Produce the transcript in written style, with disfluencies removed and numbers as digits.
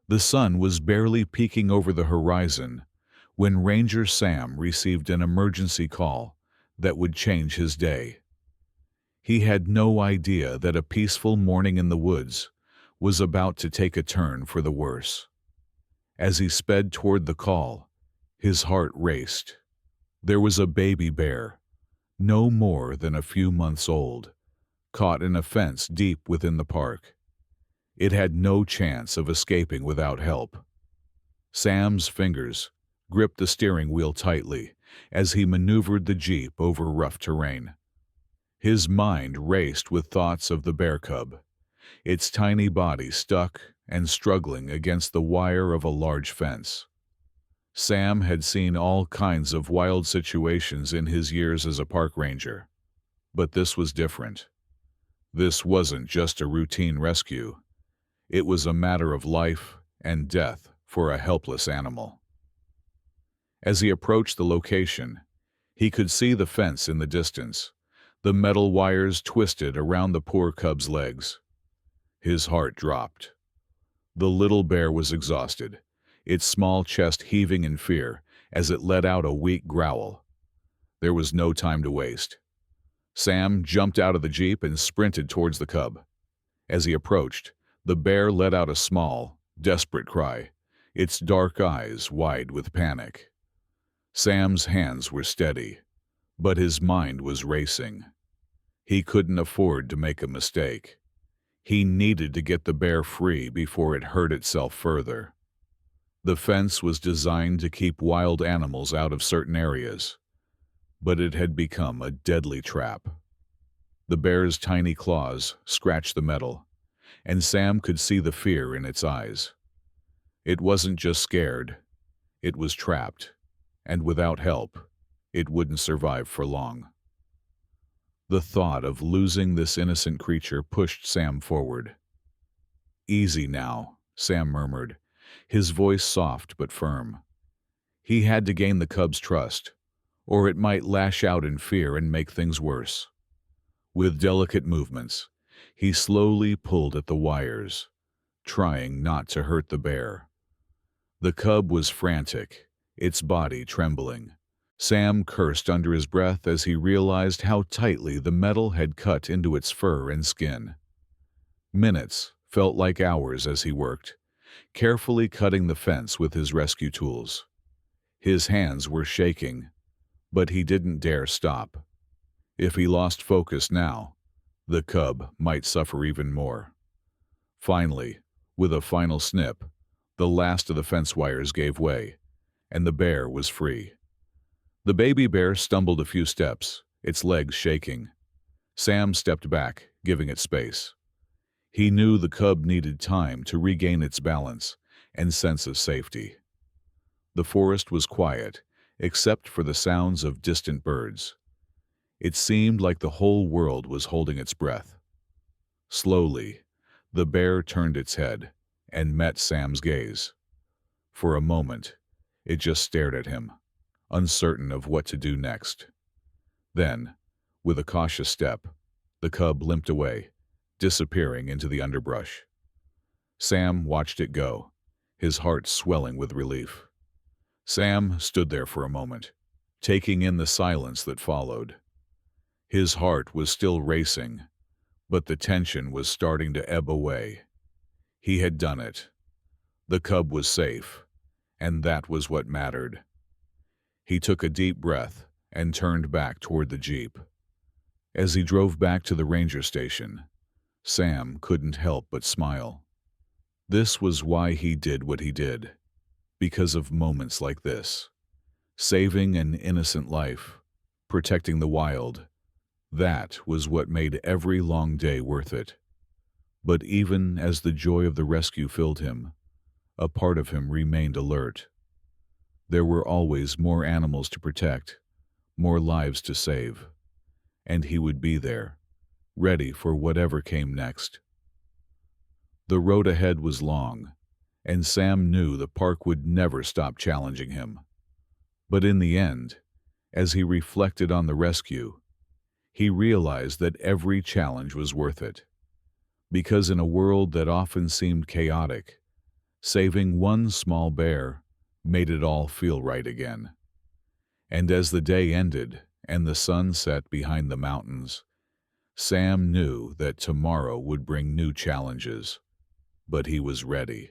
The sun was barely peeking over the horizon when Ranger Sam received an emergency call that would change his day. He had no idea that a peaceful morning in the woods was about to take a turn for the worse. As he sped toward the call, his heart raced. There was a baby bear, no more than a few months old, caught in a fence deep within the park. It had no chance of escaping without help. Sam's fingers gripped the steering wheel tightly as he maneuvered the Jeep over rough terrain. His mind raced with thoughts of the bear cub, its tiny body stuck and struggling against the wire of a large fence. Sam had seen all kinds of wild situations in his years as a park ranger, but this was different. This wasn't just a routine rescue. It was a matter of life and death for a helpless animal. As he approached the location, he could see the fence in the distance, the metal wires twisted around the poor cub's legs. His heart dropped. The little bear was exhausted, its small chest heaving in fear as it let out a weak growl. There was no time to waste. Sam jumped out of the Jeep and sprinted towards the cub. As he approached, the bear let out a small, desperate cry, its dark eyes wide with panic. Sam's hands were steady, but his mind was racing. He couldn't afford to make a mistake. He needed to get the bear free before it hurt itself further. The fence was designed to keep wild animals out of certain areas, but it had become a deadly trap. The bear's tiny claws scratched the metal, and Sam could see the fear in its eyes. It wasn't just scared, it was trapped, and without help, it wouldn't survive for long. The thought of losing this innocent creature pushed Sam forward. "Easy now," Sam murmured, his voice soft but firm. He had to gain the cub's trust, or it might lash out in fear and make things worse. With delicate movements, he slowly pulled at the wires, trying not to hurt the bear. The cub was frantic, its body trembling. Sam cursed under his breath as he realized how tightly the metal had cut into its fur and skin. Minutes felt like hours as he worked, carefully cutting the fence with his rescue tools. His hands were shaking, but he didn't dare stop. If he lost focus now, the cub might suffer even more. Finally, with a final snip, the last of the fence wires gave way, and the bear was free. The baby bear stumbled a few steps, its legs shaking. Sam stepped back, giving it space. He knew the cub needed time to regain its balance and sense of safety. The forest was quiet, except for the sounds of distant birds. It seemed like the whole world was holding its breath. Slowly, the bear turned its head and met Sam's gaze. For a moment, it just stared at him, uncertain of what to do next. Then, with a cautious step, the cub limped away, disappearing into the underbrush. Sam watched it go, his heart swelling with relief. Sam stood there for a moment, taking in the silence that followed. His heart was still racing, but the tension was starting to ebb away. He had done it. The cub was safe, and that was what mattered. He took a deep breath and turned back toward the Jeep. As he drove back to the ranger station, Sam couldn't help but smile. This was why he did what he did, because of moments like this. Saving an innocent life, protecting the wild, that was what made every long day worth it. But even as the joy of the rescue filled him, a part of him remained alert. There were always more animals to protect, more lives to save, and he would be there, ready for whatever came next. The road ahead was long, and Sam knew the park would never stop challenging him. But in the end, as he reflected on the rescue, he realized that every challenge was worth it. Because in a world that often seemed chaotic, Saving one small bear made it all feel right again. And as the day ended and the sun set behind the mountains, Sam knew that tomorrow would bring new challenges, but he was ready.